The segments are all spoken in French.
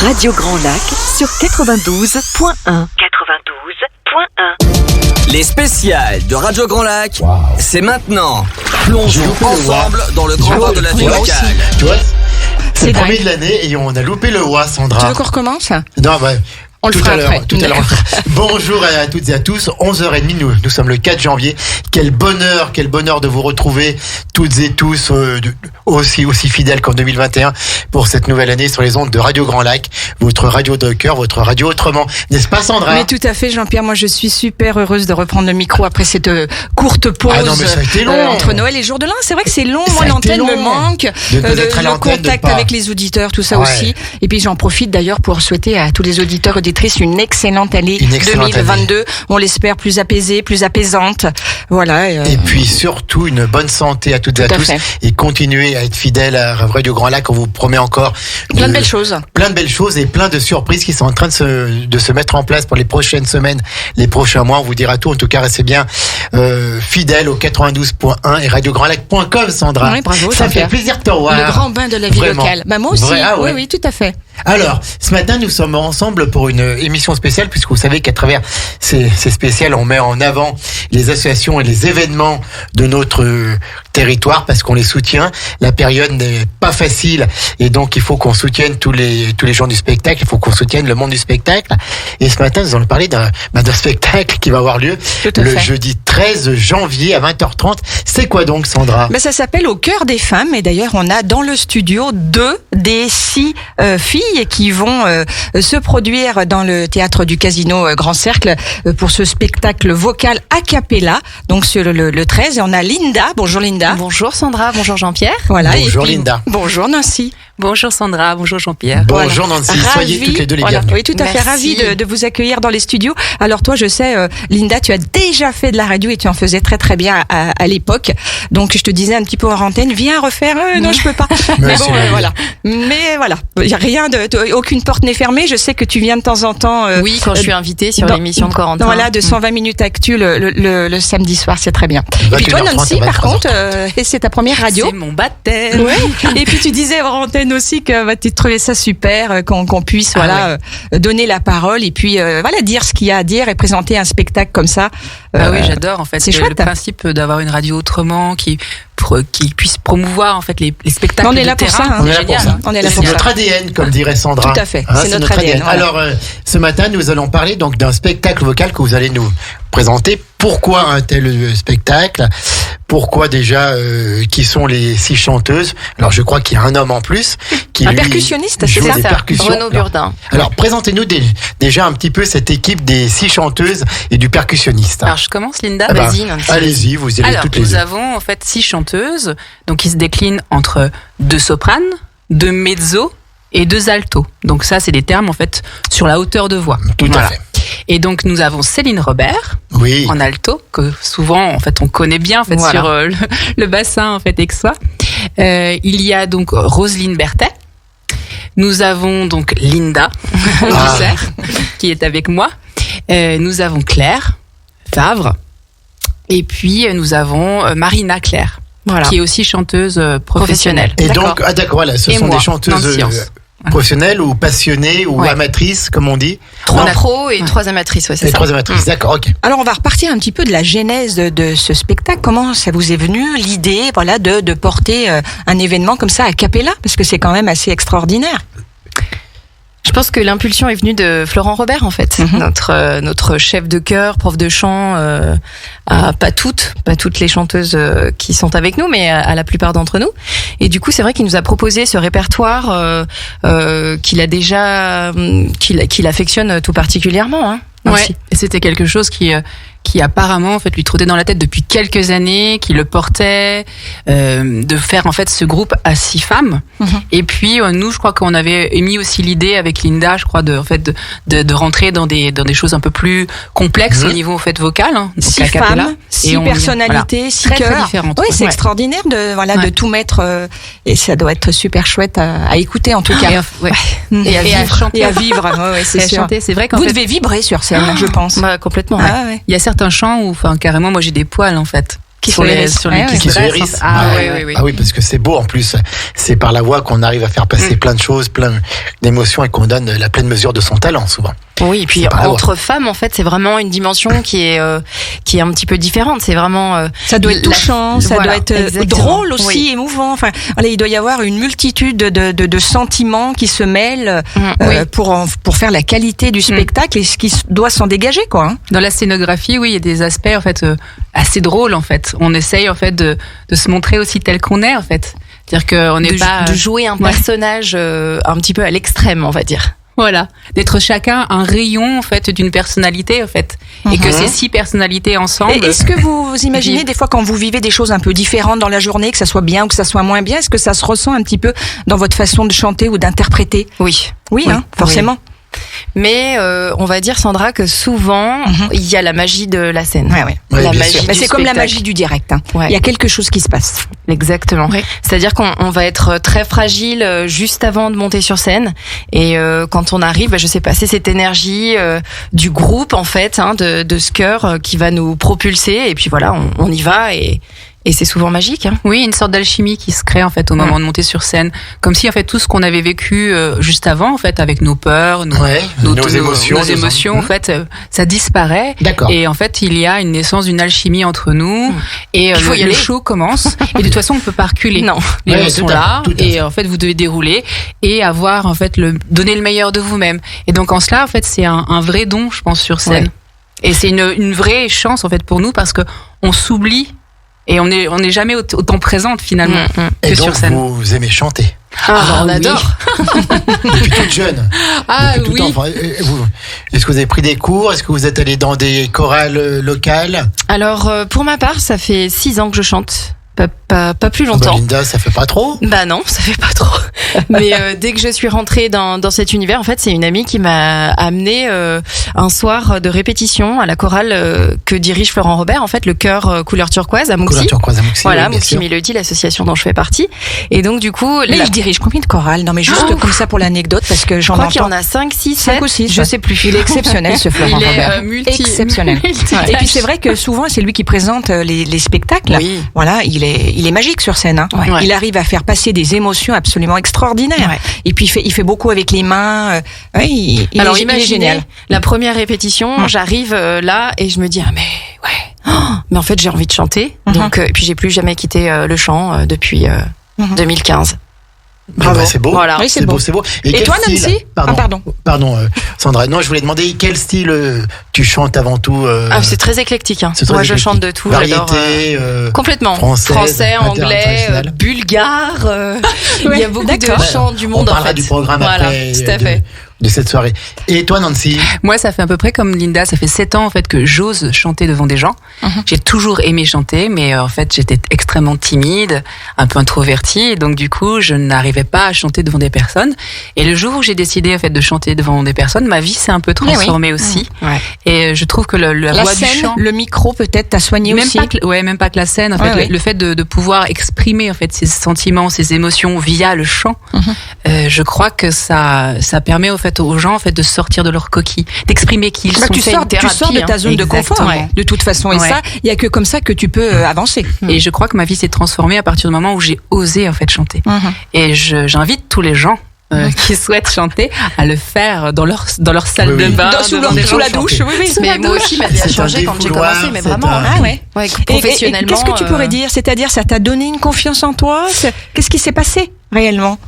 Radio Grand Lac sur 92.1. 92.1. Les spéciales de Radio Grand Lac, c'est maintenant. Plongeons ensemble dans le grand bain de la vie locale. Tu vois, c'est le premier de l'année et on a loupé le roi, Sandra. Tu veux qu'on recommence? Non, bah, on le fera après. Tout à l'heure. Bonjour à toutes et à tous. 11h30, nous sommes le 4 janvier. Quel bonheur de vous retrouver toutes et tous aussi fidèles qu'en 2021 pour cette nouvelle année sur les ondes de Radio Grand Lac, votre radio de cœur, votre radio autrement. N'est-ce pas, Sandra? Mais tout à fait, Jean-Pierre. Moi, je suis super heureuse de reprendre le micro après cette courte pause non, mais ça a été long. Entre Noël et jour de l'an. C'est vrai que c'est long. Moi, l'antenne me manque. Le contact avec les auditeurs, tout ça aussi. Et puis, j'en profite d'ailleurs pour souhaiter à tous les auditeurs et auditrices une excellente année 2022. Année. On l'espère plus apaisée, plus apaisante. Voilà. Et puis surtout une bonne santé à toutes et à tous. Et continuez à être fidèles à Radio Grand Lac. On vous promet encore plein de belles choses. Plein de belles choses et plein de surprises qui sont en train de se mettre en place pour les prochaines semaines, les prochains mois. On vous dira tout. En tout cas, restez bien fidèles au 92.1 et radiograndlac.com, Sandra. Oui, bravo. Ça me fait plaisir de te revoir. Le grand bain de la vie locale. Bah, moi aussi. Oui, tout à fait. Alors, ce matin, nous sommes ensemble pour une émission spéciale, puisque vous savez qu'à travers ces spéciales, on met en avant les associations et les événements de notre territoire, parce qu'on les soutient. La période n'est pas facile, et donc il faut qu'on soutienne tous les gens du spectacle, il faut qu'on soutienne le monde du spectacle. Et ce matin, nous allons parler d'un spectacle qui va avoir lieu le jeudi 13 janvier à 20h30. C'est quoi donc, Sandra? Ça s'appelle Au cœur des femmes, et d'ailleurs, on a dans le studio 2 des 6 filles qui vont se produire dans le théâtre du Casino Grand Cercle pour ce spectacle vocal a cappella, donc sur le 13. Et on a Linda. Bonjour Linda. Bonjour Sandra, bonjour Jean-Pierre. Voilà. Bonjour Linda. Bonjour Nancy. Bonjour Sandra, bonjour Jean-Pierre. Bonjour Nancy, soyez toutes les deux les bienvenues. Oui, tout à fait, ravi de vous accueillir dans les studios. Alors toi, je sais, Linda, tu as déjà fait de la radio et tu en faisais très très bien à l'époque. Donc je te disais un petit peu en antenne, viens refaire. Non, je peux pas. Mais bon, voilà. Mais voilà, il y a rien aucune porte n'est fermée. Je sais que tu viens de temps en temps. Oui, quand je suis invitée sur l'émission de Corentin. Voilà, de 120 minutes actu le samedi soir, c'est très bien. Et puis toi, Nancy, par contre, c'est ta première radio. C'est mon baptême. Ouais. Et puis tu disais en antenne aussi que tu trouvais ça super qu'on puisse donner la parole et puis dire ce qu'il y a à dire et présenter un spectacle comme ça. Oui, j'adore en fait. C'est chouette. Le principe d'avoir une radio autrement qui puisse promouvoir en fait les spectacles. On est là pour ça. On est là pour ça. C'est notre ADN, comme dirait Sandra. Tout à fait. C'est notre ADN. Voilà. Alors, ce matin, nous allons parler donc d'un spectacle vocal que vous allez nous présenter. Pourquoi un tel spectacle? Pourquoi déjà qui sont les 6 chanteuses? Alors je crois qu'il y a un homme en plus qui percussionniste, joue c'est des ça, percussions. Renaud Burdin. Alors présentez-nous déjà un petit peu cette équipe des 6 chanteuses et du percussionniste. Alors je commence, Linda. Vas-y, Nancy. Allez-y, vous y allez toutes les deux. Nous avons en fait 6 chanteuses, donc qui se déclinent entre 2 sopranes, 2 mezzo et 2 altos. Donc ça, c'est des termes en fait sur la hauteur de voix. Tout à fait. Et donc nous avons Céline Robert en alto, que souvent en fait on connaît bien en fait sur le bassin en fait aixois. Il y a donc Roselyne Berthet. Nous avons donc Linda Dussert, qui est avec moi. Nous avons Claire Favre. Et puis nous avons Marina Claire, qui est aussi chanteuse professionnelle. Et donc, voilà, ce sont des chanteuses professionnelles ou passionnées ou amatrices, comme on dit. 3 pros et 3 amatrices, c'est ça. 3 amatrices, d'accord, ok. Alors on va repartir un petit peu de la genèse de ce spectacle. Comment ça vous est venu l'idée, de porter un événement comme ça a cappella, parce que c'est quand même assez extraordinaire. Je pense que l'impulsion est venue de Florent Robert en fait, notre chef de chœur, prof de chant, pas toutes les chanteuses qui sont avec nous, mais à la plupart d'entre nous. Et du coup, c'est vrai qu'il nous a proposé ce répertoire qu'il affectionne tout particulièrement. Ouais. Et c'était quelque chose qui apparemment en fait lui trottait dans la tête depuis quelques années, qui le portait, de faire en fait ce groupe à 6 femmes. Et puis nous, je crois qu'on avait émis aussi l'idée avec Linda, je crois, de rentrer dans des choses un peu plus complexes au niveau en fait vocal. 6 femmes, 6 personnalités, 6 très, chœurs. très différentes. Oui, c'est extraordinaire de tout mettre et ça doit être super chouette à écouter en tout cas. Et à chanter. Et à vivre. C'est sûr. Chanter. C'est vrai qu'en vous devez vibrer sur scène, je pense. Complètement. Ouais. Il y a certains chants où, carrément, moi j'ai des poils en fait. qui se hérissent. Ah oui, parce que c'est beau en plus. C'est par la voix qu'on arrive à faire passer plein de choses, plein d'émotions et qu'on donne la pleine mesure de son talent souvent. Oui, et puis entre femmes, en fait, c'est vraiment une dimension qui est un petit peu différente. C'est vraiment ça doit être touchant, ça doit être drôle aussi, émouvant. Enfin, il doit y avoir une multitude de sentiments qui se mêlent pour faire la qualité du spectacle et ce qui doit s'en dégager, quoi. Hein. Dans la scénographie, oui, il y a des aspects en fait assez drôles en fait. On essaye en fait de se montrer aussi tel qu'on est en fait. C'est-à-dire qu'on n'est pas de jouer un personnage un petit peu à l'extrême, on va dire. Voilà, d'être chacun un rayon en fait d'une personnalité en fait, et que ces 6 personnalités ensemble. Et est-ce que vous imaginez des fois quand vous vivez des choses un peu différentes dans la journée, que ça soit bien ou que ça soit moins bien, est-ce que ça se ressent un petit peu dans votre façon de chanter ou d'interpréter ? Oui, hein, forcément. Oui. Mais on va dire, Sandra, que souvent il y a la magie de la scène. La magie. C'est comme la magie du direct. Hein. Il y a quelque chose qui se passe. Exactement. C'est-à-dire qu'on va être très fragile juste avant de monter sur scène, et quand on arrive, je sais pas, c'est cette énergie du groupe en fait, de ce cœur qui va nous propulser. Et puis voilà, on y va et c'est souvent magique. Hein. Oui, une sorte d'alchimie qui se crée en fait au moment de monter sur scène, comme si en fait tout ce qu'on avait vécu juste avant en fait, avec nos peurs, nos émotions en fait, ça disparaît. D'accord. Et en fait, il y a une naissance d'une alchimie entre nous et le show commence. Et de toute façon, on ne peut pas reculer. Non. Les mots sont là et en fait, vous devez dérouler et avoir en fait donner le meilleur de vous-même. Et donc en cela, en fait, c'est un vrai don, je pense, sur scène. Et c'est une vraie chance en fait pour nous parce que on s'oublie. Et on n'est jamais autant présente finalement que et donc, sur scène. Vous aimez chanter. On adore. Depuis toute jeune. Depuis tout temps. Est-ce que vous avez pris des cours ? Est-ce que vous êtes allé dans des chorales locales ? Alors pour ma part, ça fait 6 ans que je chante. Pas plus longtemps. Linda, ça fait pas trop ? Bah non, ça fait pas trop. Mais dès que je suis rentrée dans cet univers, en fait, c'est une amie qui m'a amené un soir de répétition à la chorale que dirige Florent Robert, en fait, le chœur Couleur Turquoise à Mouxy. Couleur Turquoise à Mouxy. Voilà, Mouxy Mélodie, l'association dont je fais partie. Et donc du coup, mais il dirige combien de chorales ? Non, mais juste comme ça pour l'anecdote, parce que j'en entends. Je crois qu'il y en a 5, 6, 7, 5 ou 6, je sais plus. Il est exceptionnel, ce Florent Robert. Exceptionnel. Et puis c'est vrai que souvent c'est lui qui présente les spectacles. Oui. Voilà, il est magique sur scène. Hein. Il arrive à faire passer des émotions absolument extraordinaires. Et puis il fait beaucoup avec les mains. Il est génial. La première répétition, j'arrive là et je me dis mais en fait j'ai envie de chanter. Donc et puis j'ai plus jamais quitté le chant depuis 2015. Bravo. C'est beau. Voilà. Oui, c'est beau. Et toi, Nancy ? Pardon, Sandra. Non, je voulais demander quel style tu chantes avant tout. C'est très éclectique. Hein. Moi, je chante de tout. Variété, complètement. Français, anglais, bulgare. Il y a beaucoup de chants du monde. On parlera du programme après. Tout à fait. De cette soirée. Et toi, Nancy ? Moi, ça fait à peu près comme Linda. Ça fait 7 ans en fait que j'ose chanter devant des gens. J'ai toujours aimé chanter, mais en fait, j'étais extrêmement timide, un peu introvertie, et donc du coup, je n'arrivais pas à chanter devant des personnes. Et le jour où j'ai décidé en fait de chanter devant des personnes, ma vie s'est un peu transformée aussi. Et je trouve que la voix scène, du chant, le micro peut-être t'a soigné aussi. Même pas que la scène. En fait, le fait de pouvoir exprimer en fait ses sentiments, ses émotions via le chant, je crois que ça permet en fait aux gens en fait de sortir de leur coquille, d'exprimer qui ils sont. Tu sors de ta zone de confort, de toute façon. Et ça, il y a que comme ça que tu peux avancer. Et je crois que ma vie s'est transformée à partir du moment où j'ai osé en fait chanter. Et j'invite tous les gens qui souhaitent chanter à le faire dans leur salle de bain, sous la douche. Mais moi aussi, ma vie a changé quand j'ai commencé, mais vraiment. Professionnellement. Et qu'est-ce que tu pourrais dire ? C'est-à-dire, ça t'a donné une confiance en toi ? Qu'est-ce qui s'est passé réellement ?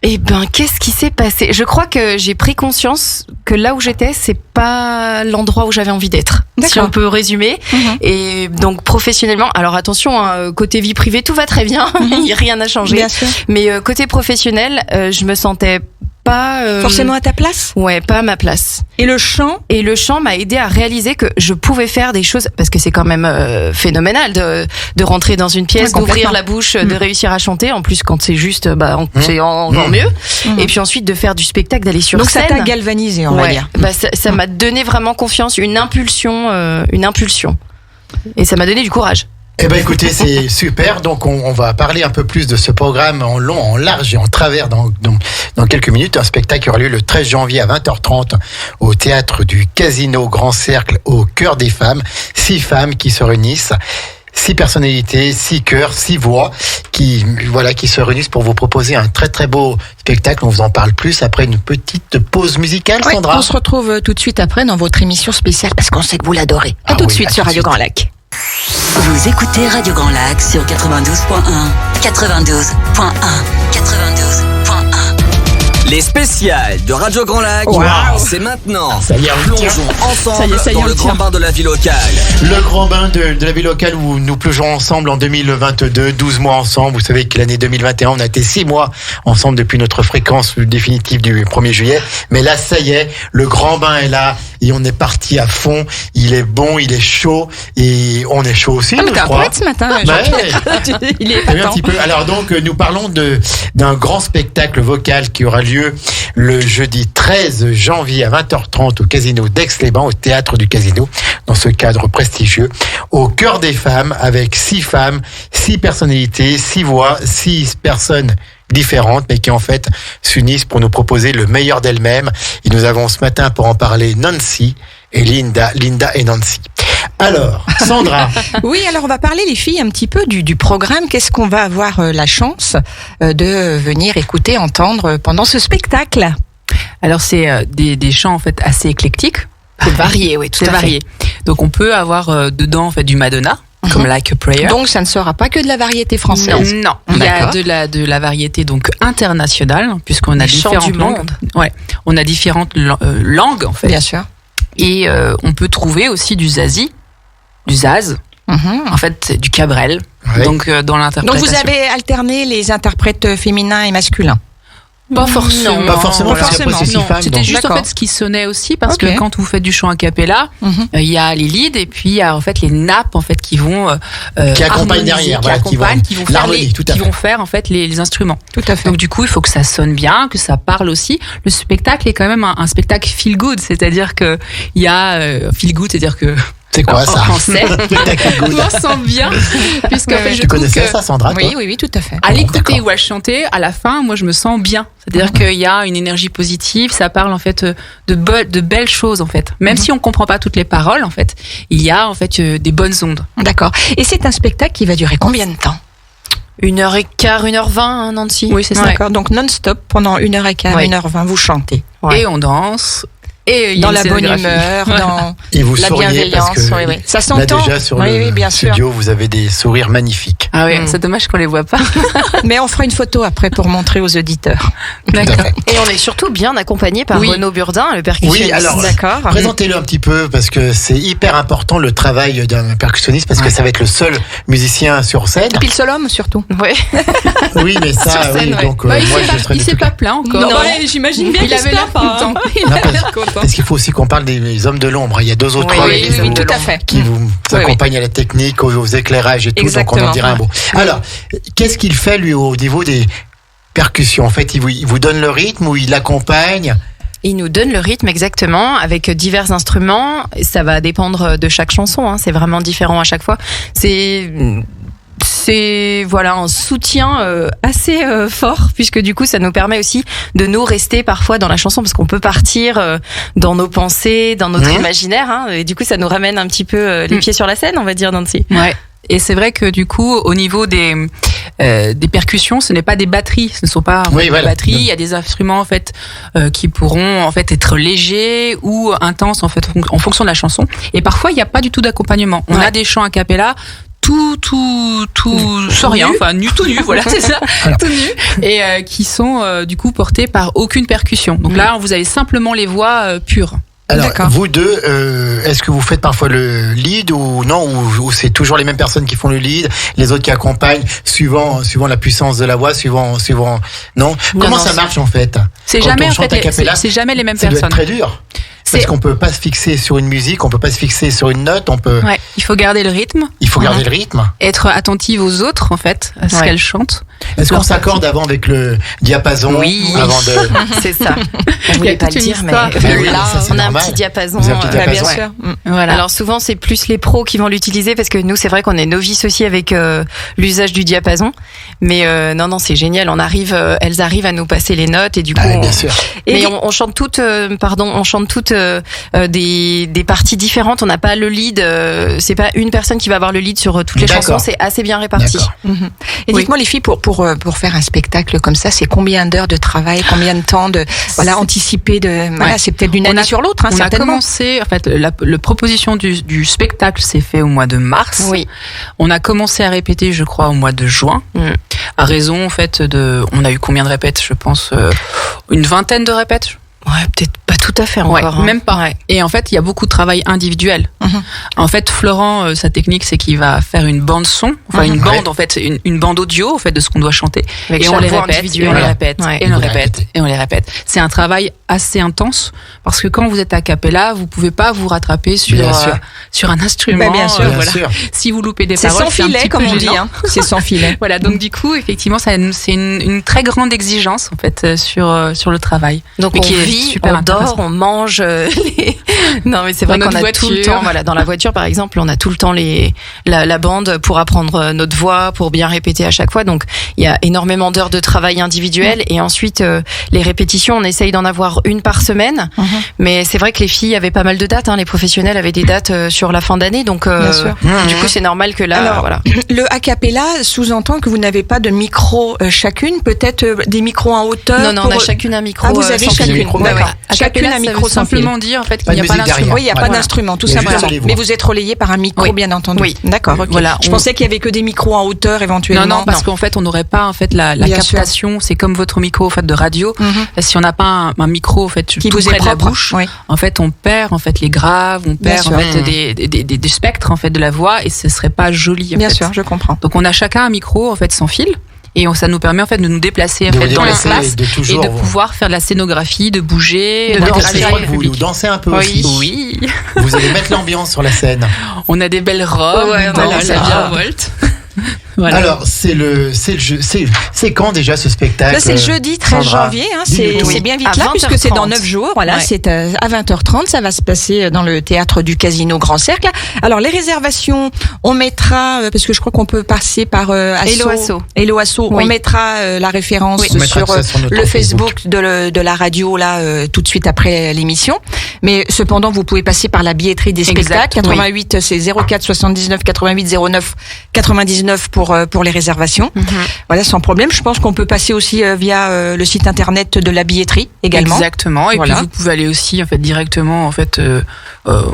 Eh ben, qu'est-ce qui s'est passé ? Je crois que j'ai pris conscience que là où j'étais, c'est pas l'endroit où j'avais envie d'être. Si on peut résumer. Et donc, professionnellement, alors attention, côté vie privée, tout va très bien. Il n'y a rien à changer. Bien sûr. Mais côté professionnel, je me sentais pas forcément à ta place. Ouais, pas à ma place. Et le chant m'a aidé à réaliser que je pouvais faire des choses, parce que c'est quand même phénoménal de rentrer dans une pièce, d'ouvrir la bouche, de réussir à chanter. En plus, quand c'est juste, c'est encore mieux. Et puis ensuite de faire du spectacle, d'aller sur scène. Donc ça t'a galvanisé, on va dire. Ça m'a donné vraiment confiance, une impulsion. Et ça m'a donné du courage. Eh ben écoutez, c'est super. Donc on va parler un peu plus de ce programme en long, en large et en travers dans quelques minutes. Un spectacle qui aura lieu le 13 janvier à 20h30 au théâtre du Casino Grand Cercle au cœur des femmes. 6 femmes qui se réunissent. 6 personnalités, 6 chœurs, 6 voix qui se réunissent pour vous proposer un très très beau spectacle. On vous en parle plus après une petite pause musicale, Sandra. On se retrouve tout de suite après dans votre émission spéciale parce qu'on sait que vous l'adorez. À tout de suite sur Radio Grand Lac. Vous écoutez Radio Grand Lac sur 92.1, 92.1, 92.1. Les spéciales de Radio Grand Lac, c'est maintenant. Ça y est, plongeons ensemble dans le grand bain de la vie locale. Le grand bain de la vie locale où nous plongeons ensemble en 2022, 12 mois ensemble. Vous savez que l'année 2021, on a été 6 mois ensemble depuis notre fréquence définitive du 1er juillet. Mais là, ça y est, le grand bain est là et on est parti à fond. Il est bon, il est chaud et on est chaud aussi, je crois. Ce matin, il est un petit peu. Alors donc, nous parlons d'un grand spectacle vocal qui aura lieu le jeudi 13 janvier à 20h30 au Casino d'Aix-les-Bains, au Théâtre du Casino, dans ce cadre prestigieux, au cœur des femmes, avec 6 femmes, 6 personnalités, 6 voix, 6 personnes différentes, mais qui en fait s'unissent pour nous proposer le meilleur d'elles-mêmes. Et nous avons ce matin pour en parler Nancy et Linda et Nancy. Alors, Sandra. Oui, alors on va parler les filles un petit peu du programme. Qu'est-ce qu'on va avoir la chance de venir écouter, entendre pendant ce spectacle? Alors c'est des chants en fait assez éclectiques. C'est varié, oui, tout à fait. Varié. Donc on peut avoir dedans en fait du Madonna, comme Like a Prayer. Donc ça ne sera pas que de la variété française. Non, il y a de la variété donc internationale puisqu'on a différentes langues. Ouais, on a différentes langues en fait. Bien sûr. Et on peut trouver aussi du zazie, du zaz. En fait, c'est du Cabrel. Ouais. Donc dans l'interprétation. Donc vous avez alterné les interprètes féminins et masculins. Pas forcément. Pas forcément. Pas forcément. Femmes, c'était donc. juste en fait ce qui sonnait aussi parce que quand vous faites du chant a cappella, il y a les leads et puis il y a en fait les nappes en fait qui vont qui accompagnent derrière, qui vont faire en fait les instruments. Tout à fait. Donc du coup, il faut que ça sonne bien, que ça parle aussi. Le spectacle est quand même un spectacle feel good, c'est-à-dire que il y a feel good, c'est-à-dire que c'est quoi ça? En français, on sent bien. Puisque en fait, je tu trouve connaissais que ça, Sandra? Oui, tout à fait. À l'écouter ou à chanter, à la fin, moi, je me sens bien. C'est-à-dire qu'il y a une énergie positive. Ça parle en fait de belles choses en fait. Même si on comprend pas toutes les paroles en fait, il y a en fait des bonnes ondes. D'accord. Et c'est un spectacle qui va durer combien de temps? 1h15, 1h20, hein, Nancy. Oui, c'est ça. D'accord. Donc non-stop pendant 1h15, 1h20, vous chantez. Ouais. Et on danse. Et dans la bonne humeur, dans la bienveillance. Parce que ça s'entend. Là déjà sur le bien studio, sûr. vous avez des sourires magnifiques. Ah oui, c'est dommage qu'on les voit pas. Mais on fera une photo après pour montrer aux auditeurs. D'accord. Et on est surtout bien accompagné par Renaud Burdin, le percussionniste. Oui, alors présentez-le un petit peu parce que c'est hyper important le travail d'un percussionniste parce que ça va être le seul musicien sur scène. Et puis le seul homme surtout. Ouais. Oui, mais ça, scène, donc moi il s'est pas plaint encore. Non, j'imagine bien qu'il avait l'air content. Parce qu'il faut aussi qu'on parle des hommes de l'ombre. Il y a 2 autres hommes tout à fait. qui vous accompagnent à la technique, aux éclairages et tout. Exactement. Donc on en dira un mot. Alors, qu'est-ce qu'il fait lui au niveau des percussions? En fait, il vous donne le rythme ou il l'accompagne? Il nous donne le rythme exactement avec divers instruments. Ça va dépendre de chaque chanson. Hein. C'est vraiment différent à chaque fois. C'est voilà un soutien assez fort puisque du coup ça nous permet aussi de nous rester parfois dans la chanson parce qu'on peut partir dans nos pensées, dans notre imaginaire hein, et du coup ça nous ramène un petit peu les pieds sur la scène, on va dire, Nancy. Ouais. Et c'est vrai que du coup au niveau des percussions, ce n'est pas des batteries, ce ne sont pas des batteries, il y a des instruments en fait qui pourront en fait être légers ou intenses en fait en fonction de la chanson et parfois il n'y a pas du tout d'accompagnement. On a des chants a cappella tout sans rien, enfin tout nu, voilà, c'est ça, tout nu, et qui sont du coup portés par aucune percussion. Donc là, vous avez simplement les voix pures. Alors, vous deux, est-ce que vous faites parfois le lead ou non, ou c'est toujours les mêmes personnes qui font le lead, les autres qui accompagnent, suivant la puissance de la voix, suivant, non? Comment ça marche en fait? C'est jamais c'est jamais les mêmes personnes. Ça doit être très dur. Parce qu'on peut pas se fixer sur une musique, on peut pas se fixer sur une note, on peut. Ouais, il faut garder le rythme. Garder le rythme. Être attentive aux autres, en fait, à ce qu'elles chantent. Est-ce qu'on s'accorde avant avec le diapason? Oui. Avant de. C'est ça. On voulait pas le dire, mais là, on a un petit diapason. Bien sûr. Voilà. Alors souvent, c'est plus les pros qui vont l'utiliser parce que nous, c'est vrai qu'on est novices aussi avec l'usage du diapason. Mais non, c'est génial. Elles arrivent à nous passer les notes et du coup. Bien sûr. Mais on chante toutes, des parties différentes. On n'a pas le lead. C'est pas une personne qui va avoir le lead sur toutes les chansons. C'est assez bien réparti. Et dites-moi les filles, pour faire un spectacle comme ça, c'est combien d'heures de travail, combien de temps de anticiper c'est peut-être d'une année sur l'autre, on certainement. a commencé, en fait, la proposition du spectacle s'est fait au mois de mars. Oui. On a commencé à répéter, je crois, au mois de juin. À raison, en fait, on a eu combien de répètes, je pense, une vingtaine de répètes. Ouais, peut-être pas tout à fait encore. Même pas. Ouais. Et en fait, il y a beaucoup de travail individuel. En fait, Florent, sa technique, c'est qu'il va faire une bande son, une bande, en fait, une bande audio, en fait, de ce qu'on doit chanter. Avec et on les répète, et on les répète, et on les répète, et on les répète. C'est un travail assez intense, parce que quand vous êtes a cappella, vous pouvez pas vous rattraper sur un instrument. Bien sûr. Si vous loupez des paroles, c'est sans filet, comme on dit. C'est sans filet. Voilà. Donc, du coup, effectivement, c'est une très grande exigence, en fait, sur le travail. Donc, on dort, on mange. Non, mais c'est vrai qu'on a tout le temps. Voilà, dans la voiture, par exemple, on a tout le temps la bande pour apprendre notre voix, pour bien répéter à chaque fois. Donc, il y a énormément d'heures de travail individuel. Et ensuite, les répétitions, on essaye d'en avoir une par semaine. Mais c'est vrai que les filles avaient pas mal de dates. Les professionnels avaient des dates sur la fin d'année. Donc, du coup, c'est normal que là, alors, le a cappella sous-entend que vous n'avez pas de micro chacune, peut-être des micros en hauteur. Non, on a chacune un micro. Vous avez chacune. D'accord. Chacune un micro sans fil. Simplement dire en fait qu'il n'y a pas d'instrument. Oui, il n'y a pas d'instrument, tout simplement. Mais vous êtes relayé par un micro, bien entendu. Oui. D'accord. Okay. Voilà. Je pensais qu'il y avait que des micros en hauteur éventuellement. Non, parce qu'en fait, on n'aurait pas en fait la captation. C'est comme votre micro en fait de radio. Si on n'a pas un micro en fait qui tout vous près est de la bouche, en fait, on perd en fait les graves, on perd en fait des spectres en fait de la voix et ce serait pas joli. Bien sûr, je comprends. Donc on a chacun un micro en fait sans fil. Et ça nous permet en fait de nous déplacer en fait dans l'espace et de pouvoir faire de la scénographie, de bouger, de danser. Je crois que vous danser un peu aussi. Oui. Vous allez mettre l'ambiance sur la scène. On a des belles robes, ça virevolte. Voilà. Alors, c'est quand déjà ce spectacle? Là, c'est le jeudi 13 janvier, c'est bien vite là, puisque c'est dans 9 jours. Voilà, c'est à 20h30, ça va se passer dans le théâtre du Casino Grand Cercle. Alors, les réservations, on mettra, parce que je crois qu'on peut passer par Hello Asso. On mettra la référence sur le Facebook de la radio, là, tout de suite après l'émission. Mais cependant, vous pouvez passer par la billetterie des spectacles. 88, c'est 04 79 88 09 99 pour les réservations. Voilà, sans problème. Je pense qu'on peut passer aussi via le site internet de la billetterie également. Exactement. Et puis vous pouvez aller aussi en fait directement en fait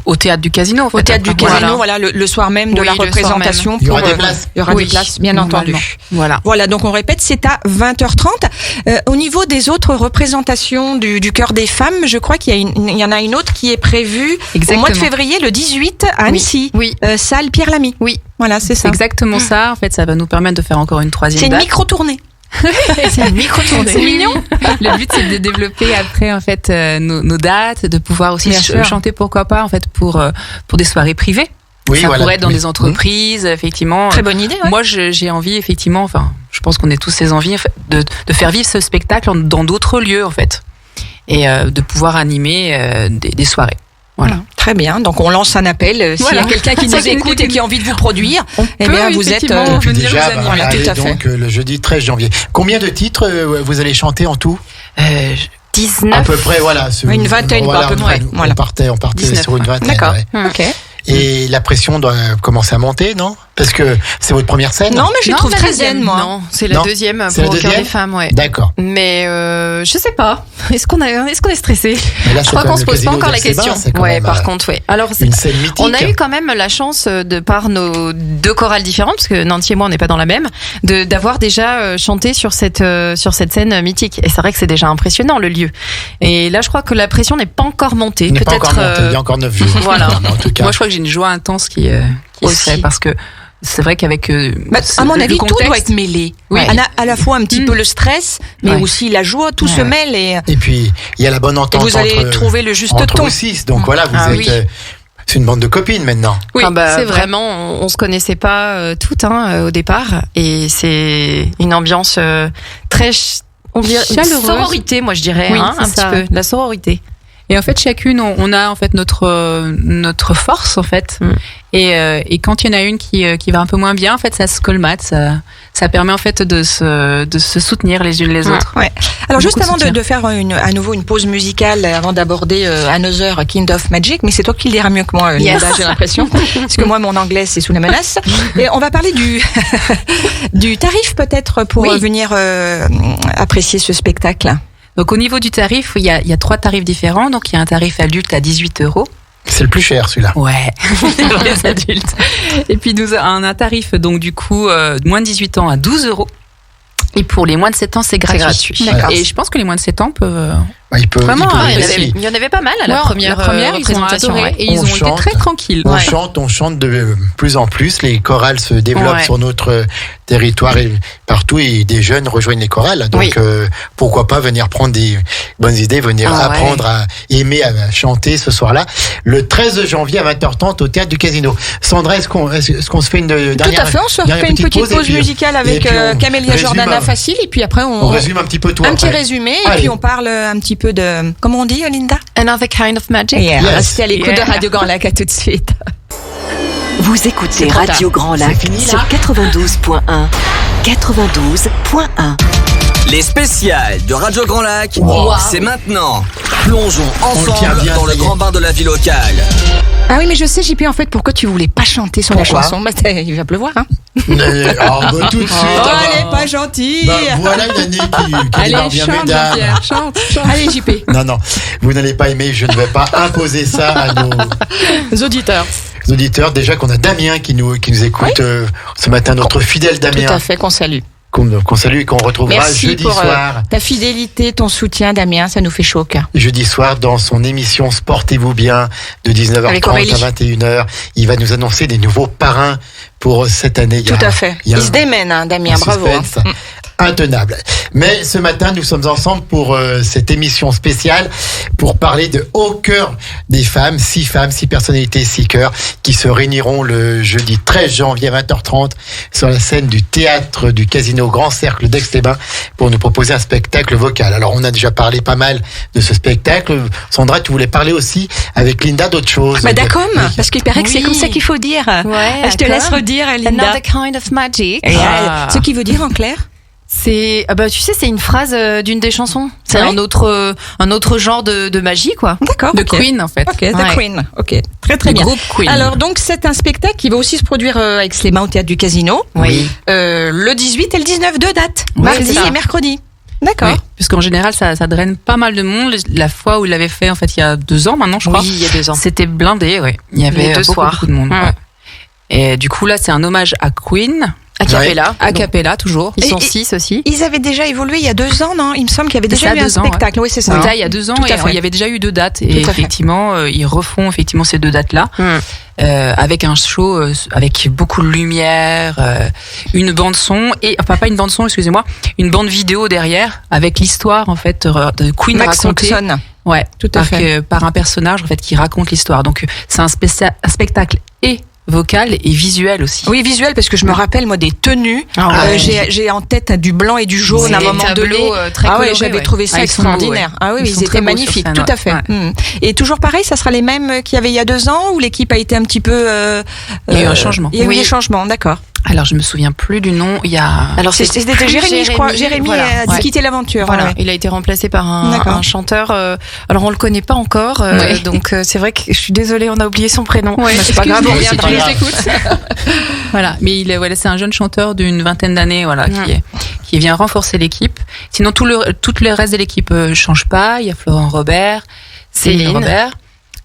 au théâtre du Casino. Au théâtre du Casino, voilà, le soir même de la représentation. Il y aura des places. Il y aura des places, bien entendu. Voilà. Donc on répète, c'est à 20h30. Au niveau des autres représentations du Chœur des Femmes, je crois qu'il y en a une autre qui est prévue au mois de février, le 18 à Annecy. Oui. Salle Pierre Lamy. Oui. Voilà, c'est ça. C'est exactement ça. En fait, ça va nous permettre de faire encore une troisième date. C'est une micro-tournée. C'est une micro-tournée. C'est mignon. Le but, c'est de développer après, en fait, nos dates, de pouvoir aussi chanter, pourquoi pas, en fait, pour des soirées privées. Ça pourrait être dans des entreprises, effectivement. Très bonne idée. Moi, j'ai envie, effectivement, je pense qu'on a tous ces envies, en fait, de faire vivre ce spectacle dans d'autres lieux, en fait. Et de pouvoir animer des soirées. Voilà. Très bien. Donc on lance un appel. S'il y a quelqu'un qui nous écoute et qui a envie de vous produire, vous êtes venir nous animer. Tout à fait. Donc le jeudi 13 janvier. Combien de titres vous allez chanter en tout? 19. À peu près, voilà. Une vingtaine, à peu près. On partait 19, sur une vingtaine. D'accord. Ouais. Ok. Et la pression doit commencer à monter, non? Parce que c'est votre première scène. Non, mais je trouve très zen, moi. Non, c'est la deuxième pour Chœur des Femmes, ouais. D'accord. Mais je sais pas. Est-ce qu'on est stressé? Là, je crois qu'on se pose pas encore la question. Ouais, par contre, ouais. Alors, une scène mythique. On a eu quand même la chance de par nos deux chorales différentes, parce que Nancy et moi on n'est pas dans la même, d'avoir déjà chanté sur cette scène mythique. Et c'est vrai que c'est déjà impressionnant le lieu. Et là, je crois que la pression n'est pas encore montée. Il y a encore 9 jours. Voilà. En tout cas. Moi, je crois que j'ai une joie intense qui serait parce que c'est vrai qu'avec à mon avis, tout doit être mêlé. Oui. À la fois un petit peu le stress, mais aussi la joie, tout se mêle. Et puis, il y a la bonne entente. Et vous allez trouver le juste ton. Aussi. Donc voilà, vous êtes... C'est une bande de copines maintenant. Oui, c'est vraiment, on se connaissait pas toutes au départ. Et c'est une ambiance très... On dirait chaleureuse. Sororité, moi je dirais, un petit peu. La sororité. Et en fait, chacune, on a en fait notre force en fait. Et quand il y en a une qui va un peu moins bien, en fait, ça se colmate, ça permet en fait de se soutenir les unes les autres. Ouais. Alors juste avant de faire à nouveau une pause musicale, avant d'aborder Another Kind of Magic, mais c'est toi qui le diras mieux que moi, Linda, j'ai l'impression, parce que moi mon anglais c'est sous la menace. Et on va parler du tarif peut-être pour venir apprécier ce spectacle. Donc au niveau du tarif, il y a 3 tarifs différents. Donc il y a un tarif adulte à 18 €. C'est le plus cher, celui-là. Ouais, pour les adultes. Et puis nous avons un tarif donc du coup moins de 18 ans à 12 €. Et pour les moins de 7 ans, c'est gratuit. D'accord. Et je pense que les moins de 7 ans peuvent vraiment. Il y en avait pas mal à la première ils présentation. ont adoré, et ils ont été très tranquilles. On chante de plus en plus. Les chorales se développent sur notre territoire et partout, et des jeunes rejoignent les chorales. Donc pourquoi pas venir prendre des bonnes idées, venir apprendre à aimer, à chanter ce soir-là, le 13 janvier à 20h30 au Théâtre du Casino. Sandra, est-ce qu'on se fait une dernière? Tout à fait, on se fait une petite pause musicale avec Camélia Jordana Facile, et puis après on résume un petit peu tout. Un petit résumé, et puis on parle un petit peu de, comment on dit, Linda? Another Kind of Magic. Restez à l'écoute de Radio Grand Lac, à tout de suite. Vous écoutez Radio Grand Lac sur 92.1. 92.1. Les spéciales de Radio Grand Lac, c'est maintenant. Plongeons ensemble dans le grand bain de la vie locale. Ah oui, mais je sais, JP, en fait, pourquoi tu voulais pas chanter sur la chanson. Bah, il va pleuvoir, hein. Tout de suite. Elle est pas gentille. Voilà une année qui démarre bien, mesdames. Chante. Allez, JP. Non, vous n'allez pas aimer, je ne vais pas imposer ça à nos auditeurs. Déjà qu'on a Damien qui nous écoute ce matin, notre fidèle Damien. Tout à fait, qu'on salue. Qu'on salue et qu'on retrouvera jeudi soir. Merci pour ta fidélité, ton soutien, Damien, ça nous fait chaud au cœur. Jeudi soir, dans son émission Sportez-vous bien, de 19h30 à 21h, il va nous annoncer des nouveaux parrains pour cette année. Tout à fait. Il se démène, Damien, bravo. Intenable. Mais ce matin, nous sommes ensemble pour cette émission spéciale pour parler de Au cœur des femmes, 6 personnalités, 6 cœurs qui se réuniront le jeudi 13 janvier à 20h30 sur la scène du Théâtre du Casino Grand Cercle d'Aix-les-Bains pour nous proposer un spectacle vocal. Alors on a déjà parlé pas mal de ce spectacle. Sandra, tu voulais parler aussi avec Linda d'autres choses. D'accord, parce qu'il paraît que c'est comme ça qu'il faut dire. Je te laisse redire, Linda. Another Kind of Magic. Ce qui veut dire en clair? C'est tu sais, c'est une phrase d'une des chansons. C'est un autre genre de magie, quoi. D'accord. De Queen, en fait. Ok, The Queen. Ok, très bien. Groupe Queen. Alors donc c'est un spectacle qui va aussi se produire à Aix-les-Bains au Théâtre du Casino. Oui. Le 18 et le 19, 2 dates. Mardi et mercredi. D'accord. Oui, puisqu'en général, ça draine pas mal de monde. La fois où il l'avait fait, en fait, il y a 2 ans maintenant, je crois. Oui, il y a 2 ans. C'était blindé, ouais. Il y avait beaucoup de monde. Ouais. Et du coup, là, c'est un hommage à Queen. A cappella. A cappella, toujours. Ils sont 6 aussi. Ils avaient déjà évolué il y a 2 ans, non? Il me semble qu'il y avait déjà eu un spectacle. Oui, c'est ça. Il y a 2 ans, il y avait déjà eu 2 dates. Et effectivement, ils refont effectivement ces 2 dates-là. Avec un show avec beaucoup de lumière, une bande son et enfin pas une bande son, excusez-moi, une bande vidéo derrière avec l'histoire en fait de Queen racontée. Ouais, tout à fait. Par un personnage en fait qui raconte l'histoire. Donc c'est un spectacle et vocal et visuel aussi. Oui, visuel parce que je me rappelle moi des tenues. J'ai en tête du blanc et du jaune à un moment donné. Très colorés, j'avais trouvé ça extraordinaire. Ah oui, ils étaient magnifiques, tout à fait. Et toujours pareil, ça sera les mêmes qu'il y avait il y a 2 ans ou l'équipe a été un petit peu. Il y a eu un changement. Il y a eu des changements, d'accord. Alors je me souviens plus du nom. Il y a. Alors c'était Jérémy, je crois. Jérémy a dû quitter l'aventure. Voilà. Il a été remplacé par un chanteur. Alors on le connaît pas encore. Donc c'est vrai que je suis désolée, on a oublié son prénom. C'est pas grave, on reviendra. Voilà, mais c'est un jeune chanteur d'une 20aine d'années, qui vient renforcer l'équipe. Sinon tout le reste de l'équipe change pas. Il y a Florent Robert, Céline Robert,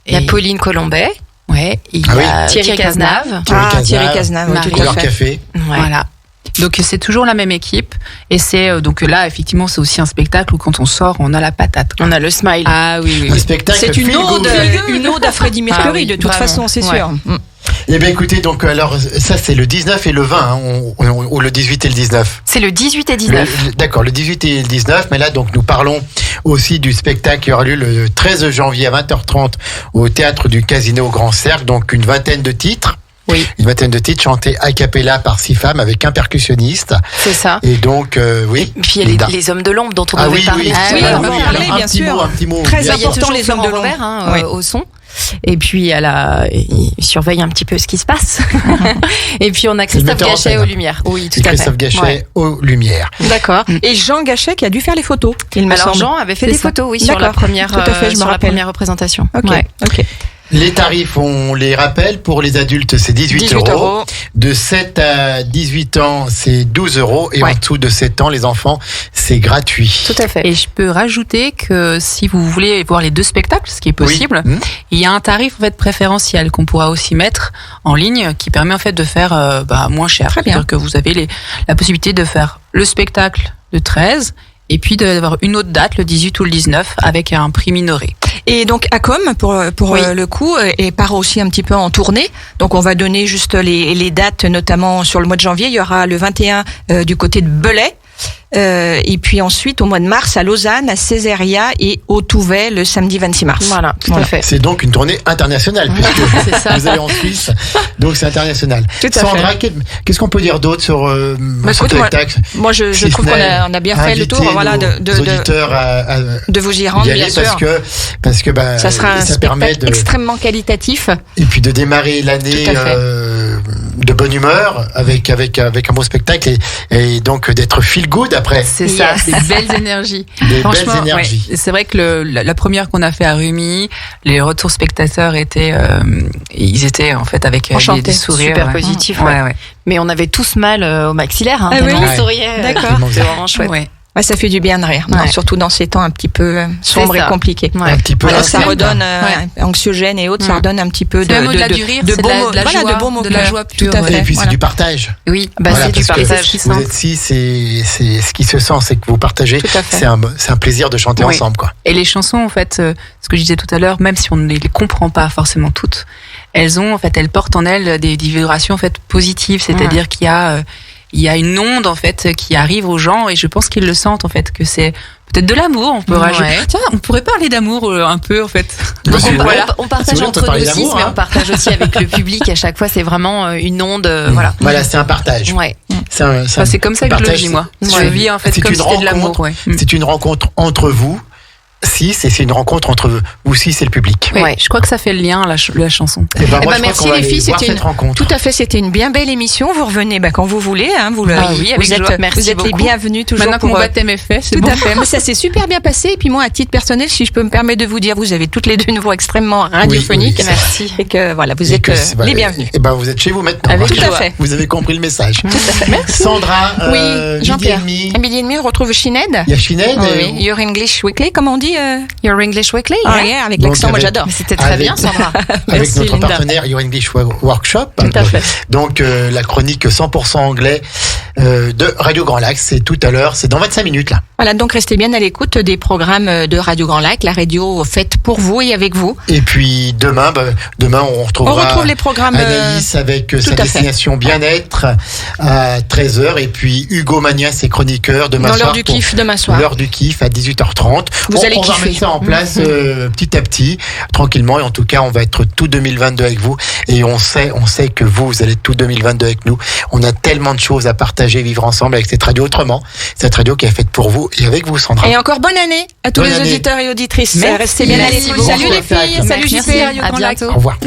il y a Pauline Colombet. Ouais, il y a Thierry Cazenave. Thierry Cazenave, Couleur Café. Voilà. Donc c'est toujours la même équipe et c'est donc là effectivement c'est aussi un spectacle où quand on sort on a la patate. On a le smile. Ah oui. Un spectacle. C'est une ode à Freddie Mercury de toute façon, c'est sûr. Eh bien écoutez, donc alors ça c'est le 19 et le 20 ou le 18 et le 19. C'est le 18 et 19. D'accord, le 18 et le 19, mais là donc nous parlons aussi du spectacle qui aura lieu le 13 janvier à 20h30 au Théâtre du Casino Grand Cercle, donc une vingtaine de titres. Oui. Une vingtaine de titres chantés a cappella par 6 femmes avec un percussionniste. C'est ça. Et donc, oui. Et puis il y a les hommes de l'ombre dont on devait parler. On va en parler, bien sûr. Un petit mot. Très important, les hommes de l'ombre. Au son. Et puis il surveille un petit peu ce qui se passe. Et puis on a Christophe Gachet aux lumières. Oui, tout à fait. Christophe Gachet aux lumières. D'accord. Et Jean Gachet qui a dû faire les photos. Alors Jean avait fait des photos, oui, sur la première représentation. Ok. Les tarifs, on les rappelle, pour les adultes, c'est 18 euros. De 7 à 18 ans, c'est 12 euros. Et en dessous de 7 ans, les enfants, c'est gratuit. Tout à fait. Et je peux rajouter que si vous voulez voir les deux spectacles, ce qui est possible, il y a un tarif en fait préférentiel qu'on pourra aussi mettre en ligne qui permet en fait de faire moins cher. C'est-à-dire que vous avez la possibilité de faire le spectacle de 13 et puis d'avoir une autre date, le 18 ou le 19, avec un prix minoré. Et donc Acom, pour le coup, et part aussi un petit peu en tournée. Donc on va donner juste les dates, notamment sur le mois de janvier. Il y aura le 21 du côté de Belay. Et puis ensuite au mois de mars à Lausanne, à Césaria et au Touvet le samedi 26 mars. Voilà, tout à fait. C'est donc une tournée internationale puisque vous allez en Suisse, donc c'est international. Sandra, qu'est-ce qu'on peut dire d'autre sur ce spectacle? Moi je trouve qu'on a bien fait le tour, de vous y rendre, bien sûr. Parce que ça sera un spectacle extrêmement qualitatif. Et puis de démarrer l'année de bonne humeur avec un beau spectacle et donc d'être feel good après. C'est ça, des belles énergies. Franchement, c'est vrai que la première qu'on a fait à Rumi, les retours spectateurs étaient, ils étaient en fait avec des sourires. Super positifs. Mais on avait tous mal au maxillaire. On souriait. D'accord. C'est vraiment chouette. Ça fait du bien de rire, surtout dans ces temps un petit peu sombres et compliqués. Un petit peu ça redonne anxiogène et autres, ça redonne un petit peu de beaux mots, de la joie pure. Tout à fait. Et puis c'est du partage. Oui, c'est du partage. Vous êtes ici, c'est ce qui se sent, c'est que vous partagez. C'est un plaisir de chanter ensemble, quoi. Et les chansons, en fait, ce que je disais tout à l'heure, même si on ne les comprend pas forcément toutes, elles portent en elles des vibrations en fait positives, c'est-à-dire qu'il y a une onde en fait qui arrive aux gens et je pense qu'ils le sentent en fait que c'est peut-être de l'amour. On peut Tiens, on pourrait parler d'amour un peu en fait. Donc on partage entre nous six, mais on partage aussi avec le public. À chaque fois, c'est vraiment une onde. Voilà, c'est un partage. C'est comme ça que je le vis moi. Je vis en fait comme si c'était de l'amour. C'est une rencontre entre vous. C'est une rencontre entre vous six et le public. Je crois que ça fait le lien la chanson. Merci les filles, tout à fait, c'était une bien belle émission. Vous revenez quand vous voulez. Vous êtes les bienvenus toujours. Maintenant que mon baptême est fait, c'est tout à fait. Mais ça s'est super bien passé. Et puis moi, à titre personnel, si je peux me permettre de vous dire, vous avez toutes les deux une voix extrêmement radiophonique. Merci. Et que vous êtes les bienvenus. Et vous êtes chez vous maintenant. Tout à fait. Vous avez compris le message. Tout à fait. Merci. Sandra, Jean-Pierre. À midi et demi, on retrouve Sinéad. Il y a Sinéad. Your English Weekly, comme on dit. Your English Weekly. Avec l'accent, moi j'adore. C'était très bien, Sandra. Avec notre partenaire Your English Workshop. Tout à fait. Donc la chronique 100% anglais de Radio Grand Lac, c'est tout à l'heure, c'est dans 25 minutes là. Voilà, donc restez bien à l'écoute des programmes de Radio Grand Lac, la radio faite pour vous et avec vous. Et puis demain on retrouve les programmes Anaïs avec sa destination bien-être à 13h et puis Hugo Magnas et chroniqueur demain soir. L'heure du kiff demain soir. L'heure du kiff à 18h30. Vous allez kiffer. On va mettre ça en place petit à petit, tranquillement, et en tout cas on va être tout 2022 avec vous et on sait que vous allez tout 2022 avec nous. On a tellement de choses à partager, vivre ensemble avec cette radio autrement, cette radio qui est faite pour vous et avec vous, Sandra. Et encore bonne année à tous les auditeurs et auditrices. Restez bien à l'écoute. Salut les filles, salut JP. À bientôt. Au revoir.